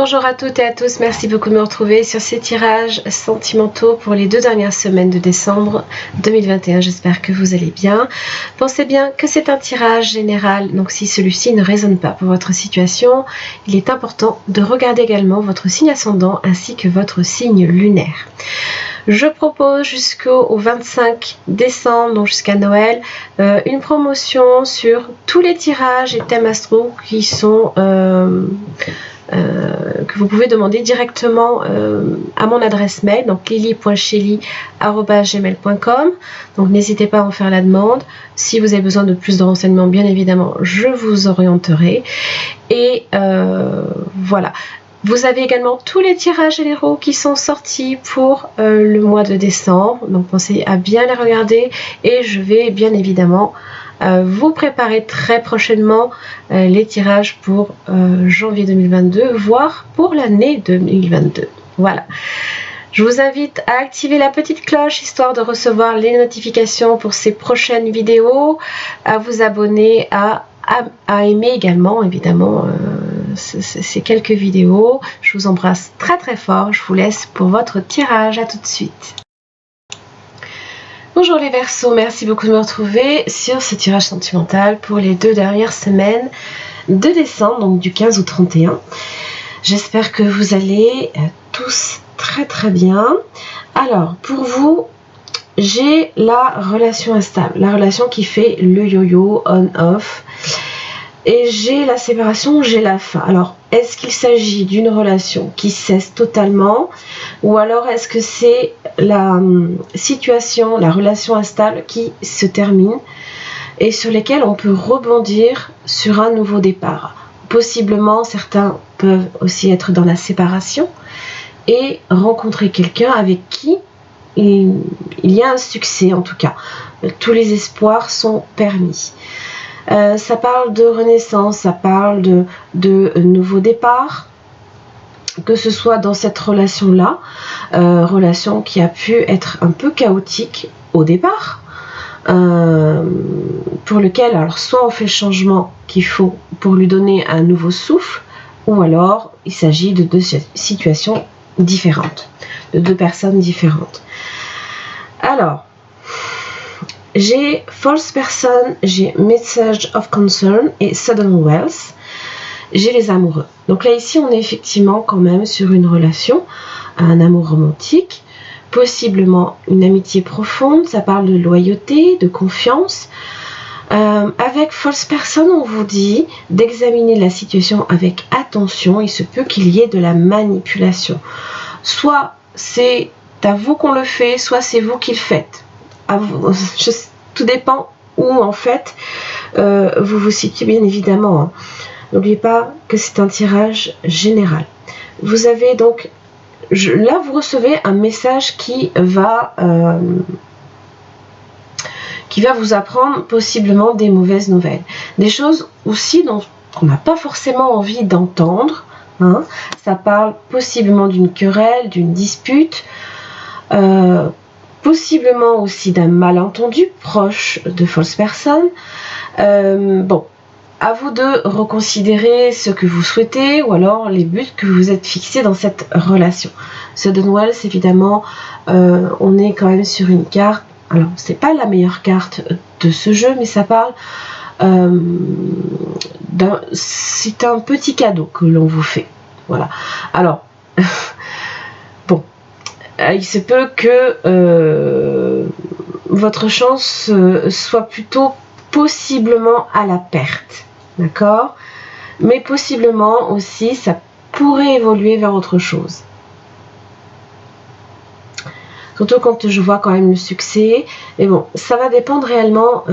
Bonjour à toutes et à tous, merci beaucoup de me retrouver sur ces tirages sentimentaux pour les 2 dernières semaines de décembre 2021. J'espère que vous allez bien. Pensez bien que c'est un tirage général, donc si celui-ci ne résonne pas pour votre situation, il est important de regarder également votre signe ascendant ainsi que votre signe lunaire. Je propose jusqu'au 25 décembre, donc jusqu'à Noël, une promotion sur tous les tirages et thèmes astro qui sont... que vous pouvez demander directement à mon adresse mail, donc lily.chely@gmail.com. Donc n'hésitez pas à en faire la demande. Si vous avez besoin de plus de renseignements, bien évidemment, je vous orienterai. Et voilà. Vous avez également tous les tirages généraux qui sont sortis pour le mois de décembre. Donc pensez à bien les regarder et je vais bien évidemment vous préparer très prochainement les tirages pour janvier 2022, voire pour l'année 2022. Voilà. Je vous invite à activer la petite cloche histoire de recevoir les notifications pour ces prochaines vidéos, à vous abonner, à aimer également évidemment ces quelques vidéos. Je vous embrasse très très fort. Je vous laisse pour votre tirage. À tout de suite. Bonjour les Verseaux, merci beaucoup de me retrouver sur ce tirage sentimental pour les 2 dernières semaines de décembre, donc du 15 au 31. J'espère que vous allez tous très très bien. Alors pour vous, j'ai la relation instable, la relation qui fait le yo-yo on-off. Et j'ai la séparation, j'ai la fin. Alors, est-ce qu'il s'agit d'une relation qui cesse totalement ou alors est-ce que c'est la situation, la relation instable qui se termine et sur lesquelles on peut rebondir sur un nouveau départ? Possiblement, certains peuvent aussi être dans la séparation et rencontrer quelqu'un avec qui il y a un succès en tout cas. Tous les espoirs sont permis. Ça parle de renaissance, ça parle de nouveau départ, que ce soit dans cette relation-là, relation qui a pu être un peu chaotique au départ, pour lequel alors soit on fait le changement qu'il faut pour lui donner un nouveau souffle, ou alors il s'agit de 2 situations différentes, de 2 personnes différentes. Alors, j'ai false person, j'ai message of concern et sudden wealth. J'ai les amoureux. Donc là ici on est effectivement quand même sur une relation, un amour romantique, possiblement une amitié profonde. Ça parle de loyauté, de confiance. Avec false person, on vous dit d'examiner la situation avec attention. Il se peut qu'il y ait de la manipulation. Soit c'est à vous qu'on le fait, soit c'est vous qui le faites. Tout dépend où en fait vous vous situez bien évidemment. Hein. N'oubliez pas que c'est un tirage général. Vous avez donc, là vous recevez un message qui va vous apprendre possiblement des mauvaises nouvelles. Des choses aussi dont on n'a pas forcément envie d'entendre. Hein. Ça parle possiblement d'une querelle, d'une dispute. Possiblement aussi d'un malentendu proche de false person. Bon, à vous de reconsidérer ce que vous souhaitez ou alors les buts que vous êtes fixés dans cette relation. Sudden wealth, évidemment, on est quand même sur une carte. Alors, c'est pas la meilleure carte de ce jeu, mais ça parle c'est un petit cadeau que l'on vous fait. Voilà. Alors. Il se peut que votre chance soit plutôt possiblement à la perte, d'accord? Mais possiblement aussi, ça pourrait évoluer vers autre chose. Surtout quand je vois quand même le succès. Mais bon, ça va dépendre réellement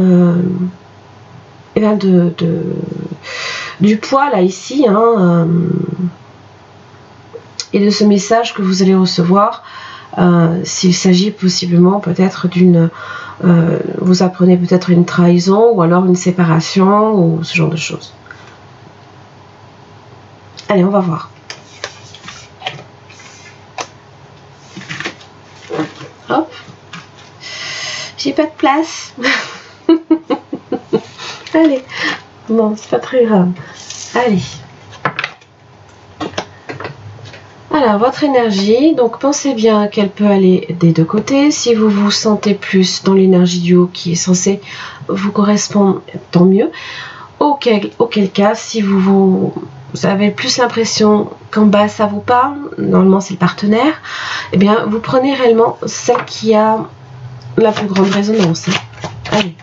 du poids là ici, hein, et de ce message que vous allez recevoir. S'il s'agit possiblement peut-être d'une... vous apprenez peut-être une trahison ou alors une séparation ou ce genre de choses. Allez, on va voir. Hop. J'ai pas de place. Allez. Bon, c'est pas très grave. Allez. Alors, votre énergie, donc pensez bien qu'elle peut aller des deux côtés. Si vous vous sentez plus dans l'énergie du haut qui est censée vous correspondre, tant mieux. Auquel cas, si vous avez plus l'impression qu'en bas ça vous parle, normalement c'est le partenaire, eh bien vous prenez réellement celle qui a la plus grande résonance. Allez,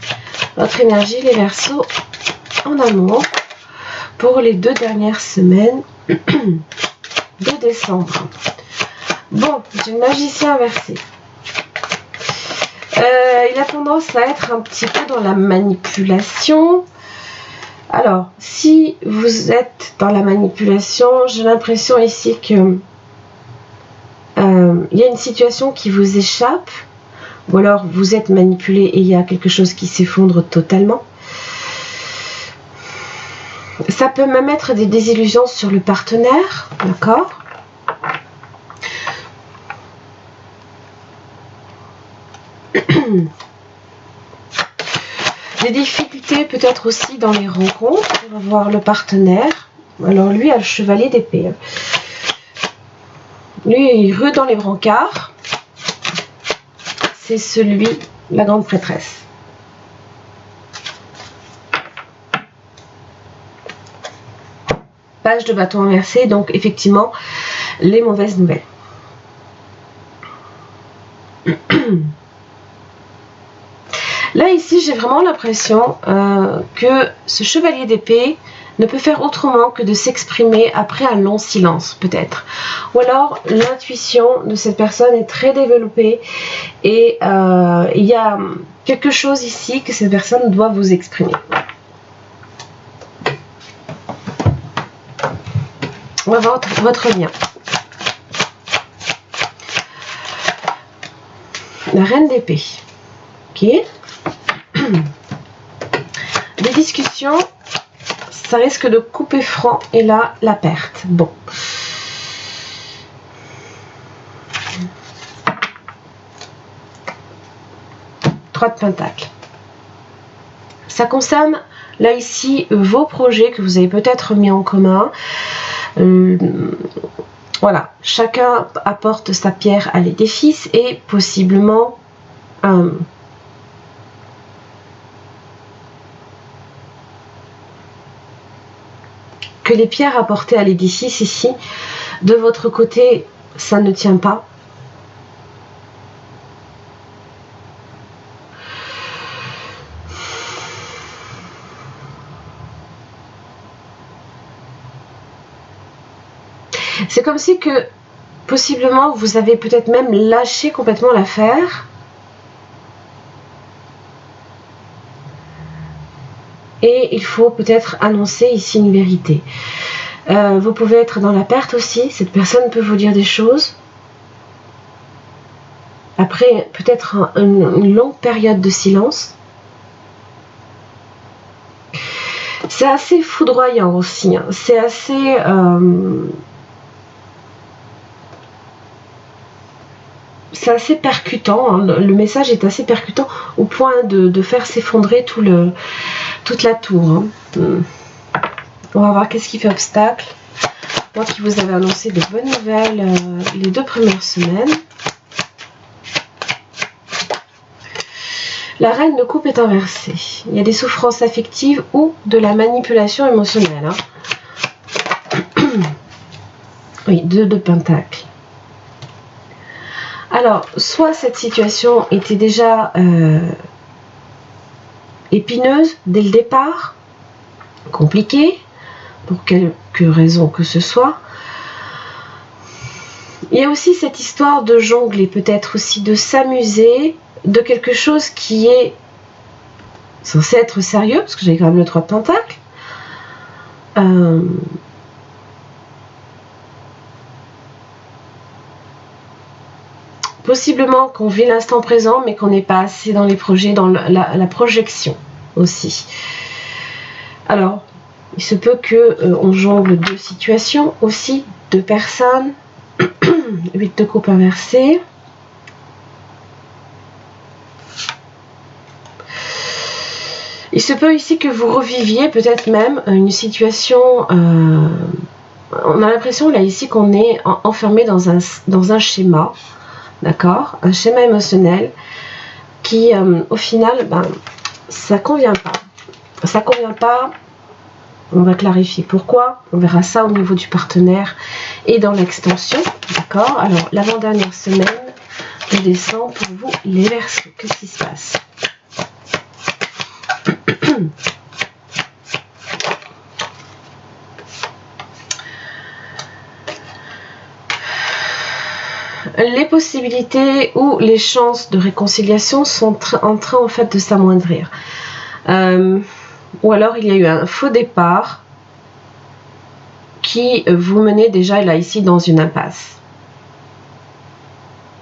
votre énergie, les Verseaux, en amour, pour les 2 dernières semaines de décembre. Bon, j'ai le magicien inversé. Il a tendance à être un petit peu dans la manipulation. Alors, si vous êtes dans la manipulation, j'ai l'impression ici que il y a une situation qui vous échappe, ou alors vous êtes manipulé et il y a quelque chose qui s'effondre totalement. Ça peut même être des désillusions sur le partenaire, d'accord ? Des difficultés peut-être aussi dans les rencontres pour voir le partenaire. Alors lui a le chevalier d'épée. Lui il rue dans les brancards. C'est celui, la grande prêtresse. Page de bâton inversé, donc effectivement les mauvaises nouvelles. Là, ici, j'ai vraiment l'impression que ce chevalier d'épée ne peut faire autrement que de s'exprimer après un long silence, peut-être. Ou alors, l'intuition de cette personne est très développée et il y a quelque chose ici que cette personne doit vous exprimer. On va voir votre lien. La reine d'épée. Ok. Des discussions, ça risque de couper franc et là, la perte. Bon. Trois de pentacles. Ça concerne, là ici, vos projets que vous avez peut-être mis en commun. Voilà, chacun apporte sa pierre à l'édifice et possiblement que les pierres apportées à l'édifice ici, de votre côté, ça ne tient pas. C'est comme si que possiblement vous avez peut-être même lâché complètement l'affaire. Et il faut peut-être annoncer ici une vérité. Vous pouvez être dans la perte aussi. Cette personne peut vous dire des choses. Après peut-être une longue période de silence. C'est assez foudroyant aussi. Hein. C'est assez... c'est assez percutant, hein. Le message est assez percutant au point de faire s'effondrer toute la tour. Hein. On va voir qu'est-ce qui fait obstacle. Moi qui vous avais annoncé de bonnes nouvelles les 2 premières semaines. La reine de coupe est inversée. Il y a des souffrances affectives ou de la manipulation émotionnelle. Hein. Oui, 2 de pentacles. Alors, soit cette situation était déjà épineuse dès le départ, compliquée, pour quelque raison que ce soit. Il y a aussi cette histoire de jongler, peut-être aussi de s'amuser de quelque chose qui est censé être sérieux, parce que j'ai quand même le 3 de pentacles. Possiblement qu'on vit l'instant présent, mais qu'on n'est pas assez dans les projets, dans la projection aussi. Alors, il se peut qu'on jongle 2 situations aussi, 2 personnes, 8 de coupe inversée. Il se peut ici que vous reviviez peut-être même une situation on a l'impression là ici qu'on est enfermé dans un schéma, d'accord, un schéma émotionnel qui au final, ça convient pas. Ça convient pas. On va clarifier pourquoi. On verra ça au niveau du partenaire et dans l'extension, d'accord. Alors l'avant-dernière semaine de décembre pour vous les Verseaux, qu'est-ce qui se passe? Les possibilités ou les chances de réconciliation sont en train en fait de s'amoindrir. Ou alors il y a eu un faux départ qui vous menait déjà là ici dans une impasse.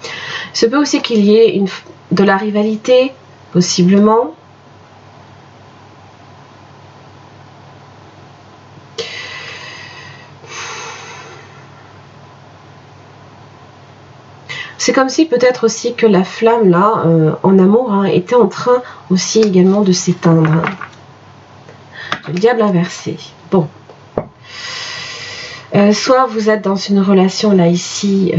Il se peut aussi qu'il y ait de la rivalité, possiblement. C'est comme si peut-être aussi que la flamme là, en amour, était en train aussi également de s'éteindre. Le diable inversé. Bon. Soit vous êtes dans une relation là ici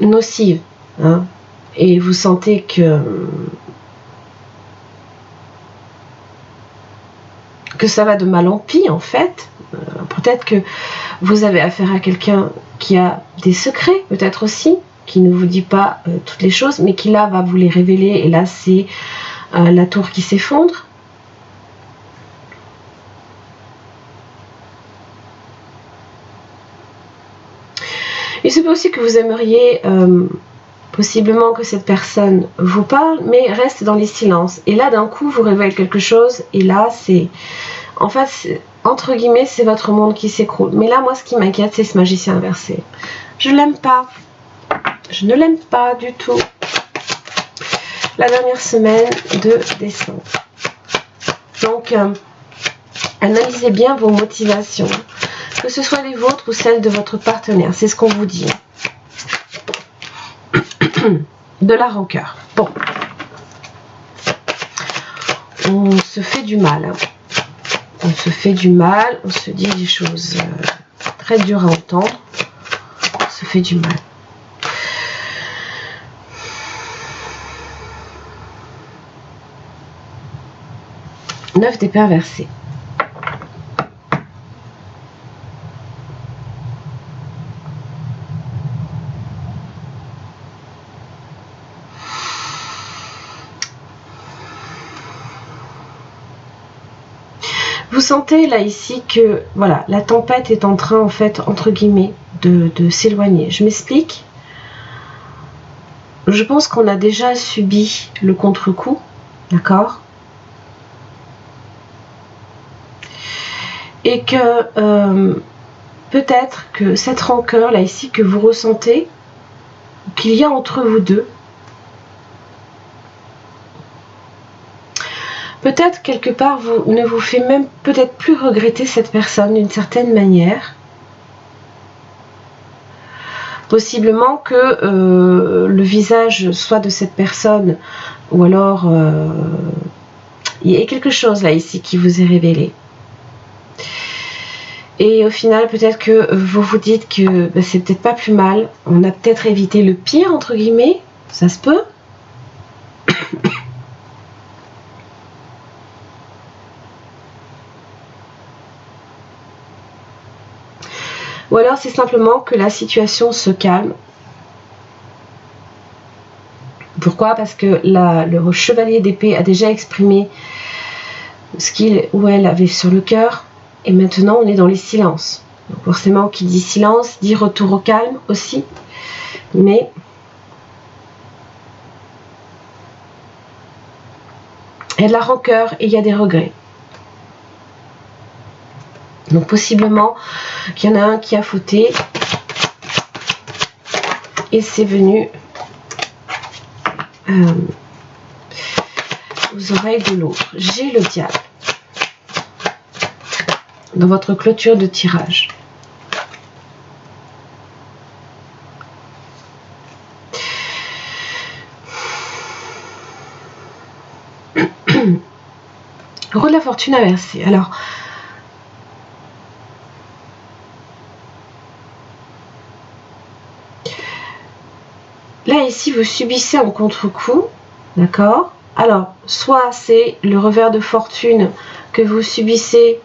nocive, et vous sentez que ça va de mal en pis en fait. Peut-être que vous avez affaire à quelqu'un qui a des secrets, peut-être aussi, qui ne vous dit pas toutes les choses, mais qui là va vous les révéler, et là c'est la tour qui s'effondre. Il se peut aussi que vous aimeriez possiblement que cette personne vous parle, mais reste dans les silences. Et là, d'un coup, vous révèle quelque chose, et là, c'est... En fait, entre guillemets, c'est votre monde qui s'écroule. Mais là, moi, ce qui m'inquiète, c'est ce magicien inversé. Je l'aime pas. Je ne l'aime pas du tout. La dernière semaine de décembre. Donc, analysez bien vos motivations. Que ce soit les vôtres ou celles de votre partenaire. C'est ce qu'on vous dit. De la rancœur. Bon. On se fait du mal. On se fait du mal. On se dit des choses très dures à entendre. On se fait du mal. Neuf d'épée inversée. Vous sentez là ici que voilà, la tempête est en train en fait entre guillemets de s'éloigner. Je m'explique. Je pense qu'on a déjà subi le contre-coup, d'accord, et que peut-être que cette rancœur là ici que vous ressentez, qu'il y a entre vous deux, peut-être quelque part ne vous fait même peut-être plus regretter cette personne d'une certaine manière. Possiblement que le visage soit de cette personne, ou alors il y a quelque chose là ici qui vous est révélé. Et au final, peut-être que vous vous dites que c'est peut-être pas plus mal. On a peut-être évité le pire, entre guillemets. Ça se peut. Ou alors c'est simplement que la situation se calme. Pourquoi? Parce que le chevalier d'épée a déjà exprimé ce qu'il ou elle avait sur le cœur. Et maintenant, on est dans les silences. Donc forcément, qui dit silence, dit retour au calme aussi. Mais il y a de la rancœur et il y a des regrets. Donc possiblement qu'il y en a un qui a fauté. Et c'est venu aux oreilles de l'autre. J'ai le diable dans votre clôture de tirage. Roue de la fortune inversée. Alors, ici, vous subissez un contre-coup, d'accord? Alors, soit c'est le revers de fortune que vous subissez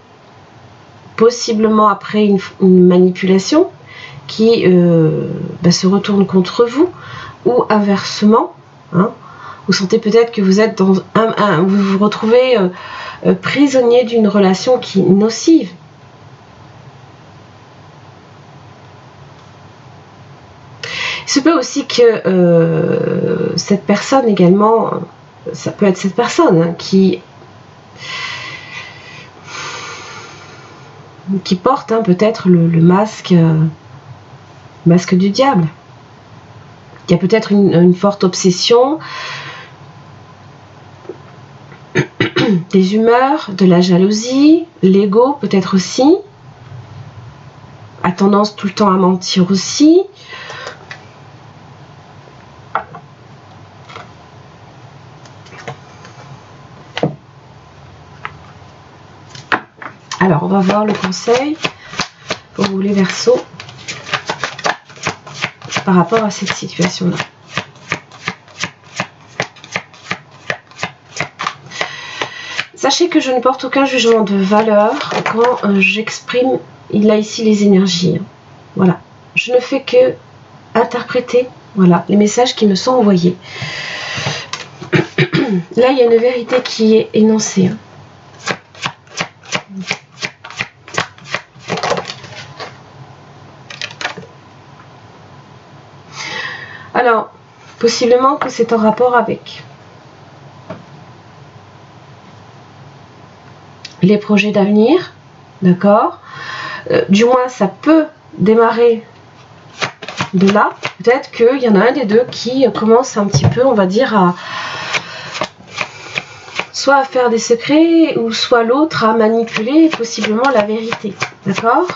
possiblement après une manipulation qui se retourne contre vous, ou inversement, hein, vous sentez peut-être que vous êtes dans vous vous retrouvez prisonnier d'une relation qui est nocive. Il se peut aussi que cette personne également, ça peut être cette personne hein, qui porte hein, peut-être le masque du diable. Il y a peut-être une forte obsession, des humeurs, de la jalousie, l'ego peut-être aussi, a tendance tout le temps à mentir aussi. Alors, on va voir le conseil pour vous les Verseaux par rapport à cette situation-là. Sachez que je ne porte aucun jugement de valeur quand j'exprime là ici les énergies. Voilà. Je ne fais que interpréter voilà, les messages qui me sont envoyés. Là, il y a une vérité qui est énoncée. Alors, possiblement que c'est en rapport avec les projets d'avenir, d'accord, du moins, ça peut démarrer de là. Peut-être qu'il y en a un des deux qui commence un petit peu, on va dire, à soit à faire des secrets, ou soit l'autre à manipuler possiblement la vérité, d'accord ?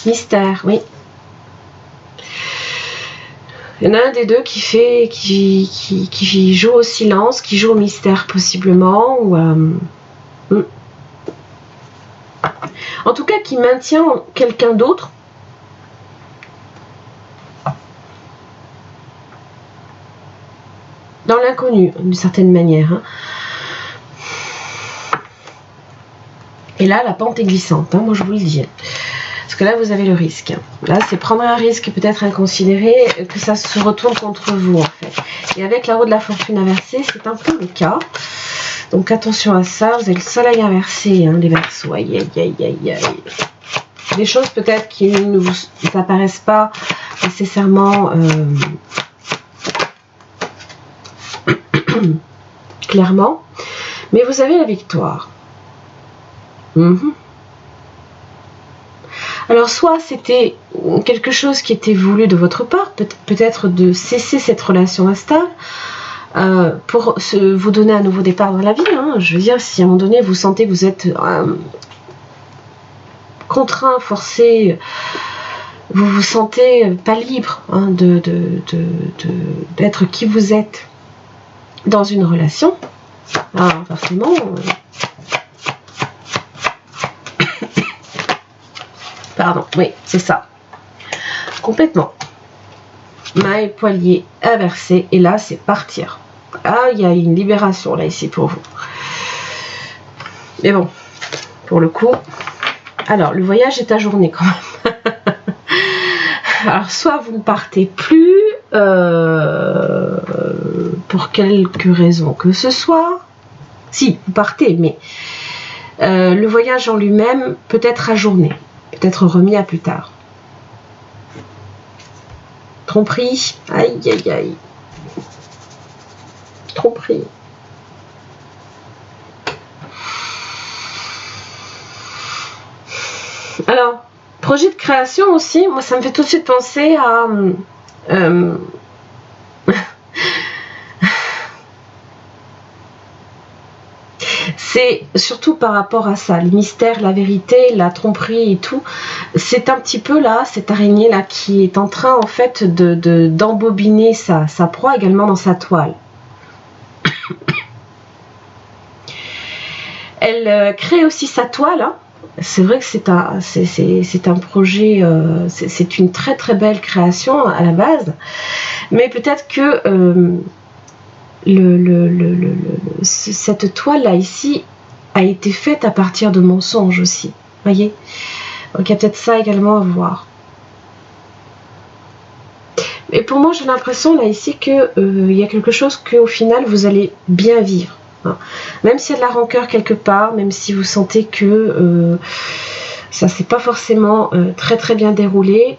Mystère, oui. Il y en a un des deux qui joue au silence, qui joue au mystère possiblement, ou en tout cas qui maintient quelqu'un d'autre dans l'inconnu, d'une certaine manière. Hein. Et là, la pente est glissante, hein, moi je vous le dis. Parce que là, vous avez le risque. Là, c'est prendre un risque peut-être inconsidéré, que ça se retourne contre vous, en fait. Et avec la roue de la fortune inversée, c'est un peu le cas. Donc, attention à ça. Vous avez le soleil inversé, hein, les Verseaux. Aïe, aïe, aïe, aïe, aïe. Des choses peut-être qui ne vous apparaissent pas nécessairement clairement. Mais vous avez la victoire. Alors, soit c'était quelque chose qui était voulu de votre part, peut-être de cesser cette relation instable pour vous donner un nouveau départ dans la vie. Hein. Je veux dire, si à un moment donné vous sentez que vous êtes contraint, forcé, vous vous sentez pas libre hein, d'être qui vous êtes dans une relation, alors forcément... Pardon, oui, c'est ça. Complètement. Main et poignet inversés. Et là, c'est partir. Ah, il y a une libération là, ici, pour vous. Mais bon, pour le coup... Alors, le voyage est ajourné quand même. Alors, soit vous ne partez plus, pour quelque raison que ce soit. Si, vous partez, mais le voyage en lui-même peut être ajourné. Peut-être remis à plus tard. Tromperie. Aïe, aïe, aïe. Tromperie. Alors, projet de création aussi, moi ça me fait tout de suite penser à... c'est surtout par rapport à ça, les mystères, la vérité, la tromperie et tout. C'est un petit peu là, cette araignée là qui est en train en fait d'embobiner sa proie également dans sa toile. Elle crée aussi sa toile, hein, c'est vrai que c'est un projet, c'est une très très belle création à la base, mais peut-être que cette toile là ici a été faite à partir de mensonges aussi, voyez. Donc il y a peut-être ça également à voir. Et pour moi j'ai l'impression là ici que il y a quelque chose que au final vous allez bien vivre, hein. Même s'il y a de la rancœur quelque part, même si vous sentez que ça s'est pas forcément très très bien déroulé,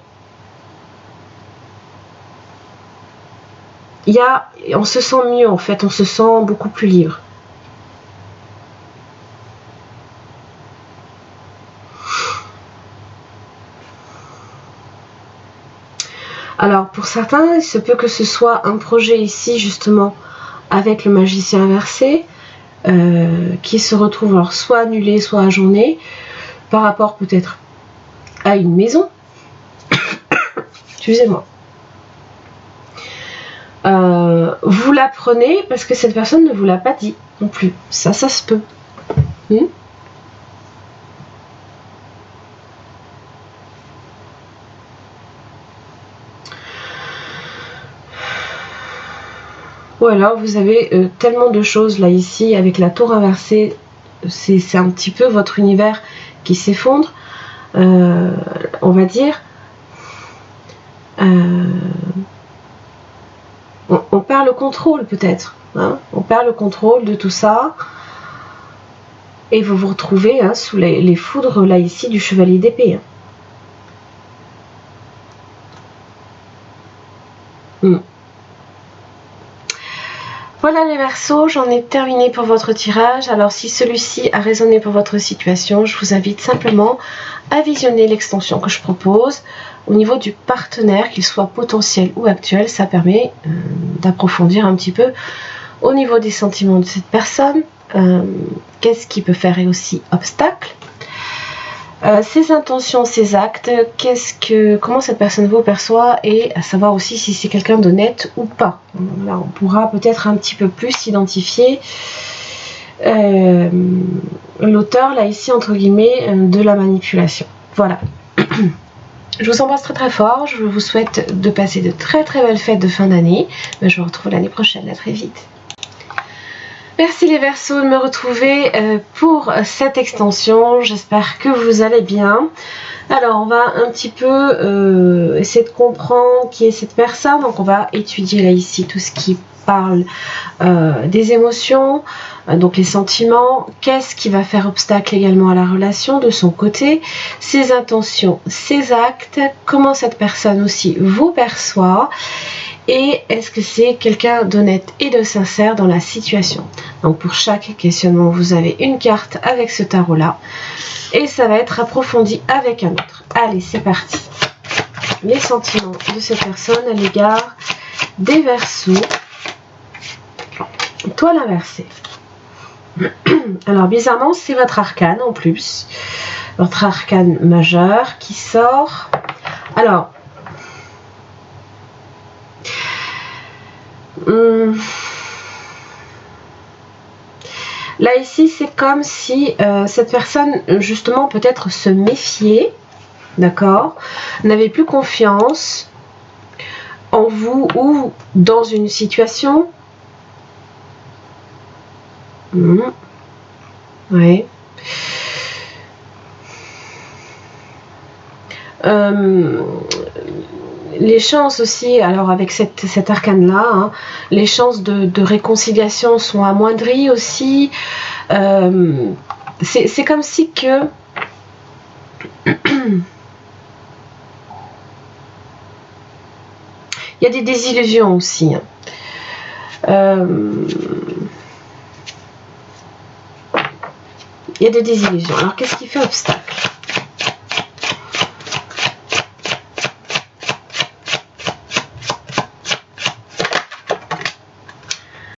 on se sent mieux en fait, on se sent beaucoup plus libre. Alors pour certains, il se peut que ce soit un projet ici justement avec le magicien inversé qui se retrouve alors soit annulé, soit ajourné par rapport peut-être à une maison. Excusez-moi. Vous l'apprenez parce que cette personne ne vous l'a pas dit non plus. Ça se peut. Ou alors vous avez tellement de choses là ici avec la tour inversée, c'est un petit peu votre univers qui s'effondre, on va dire. On perd le contrôle peut-être, hein, on perd le contrôle de tout ça et vous vous retrouvez sous les foudres là ici du chevalier d'épée. Voilà les Verseaux, j'en ai terminé pour votre tirage. Alors si celui-ci a résonné pour votre situation, je vous invite simplement à visionner l'extension que je propose. Au niveau du partenaire, qu'il soit potentiel ou actuel, ça permet d'approfondir un petit peu au niveau des sentiments de cette personne. Qu'est-ce qui peut faire aussi obstacle, ses intentions, ses actes, comment cette personne vous perçoit, et à savoir aussi si c'est quelqu'un d'honnête ou pas. Là, on pourra peut-être un petit peu plus identifier l'auteur, là ici, entre guillemets, de la manipulation. Voilà. Je vous embrasse très très fort, je vous souhaite de passer de très très belles fêtes de fin d'année. Je vous retrouve l'année prochaine, à très vite. Merci les Verseaux de me retrouver pour cette extension, j'espère que vous allez bien. Alors on va un petit peu essayer de comprendre qui est cette personne, donc on va étudier là ici tout ce qui parle des émotions, donc les sentiments, qu'est-ce qui va faire obstacle également à la relation de son côté, ses intentions, ses actes, comment cette personne aussi vous perçoit. Et est-ce que c'est quelqu'un d'honnête et de sincère dans la situation? Donc pour chaque questionnement, vous avez une carte avec ce tarot-là. Et ça va être approfondi avec un autre. Allez, c'est parti. Les sentiments de cette personne à l'égard des Verseaux. Toile inversée. Alors bizarrement, c'est votre arcane en plus. Votre arcane majeur qui sort. Alors... là ici c'est comme si cette personne justement peut-être se méfiait, d'accord, n'avait plus confiance en vous ou dans une situation. Ouais. Les chances aussi, alors avec cet arcane là, les chances de réconciliation sont amoindries aussi. C'est comme si que il y a des désillusions aussi. Il y a des désillusions. Alors qu'est-ce qui fait obstacle?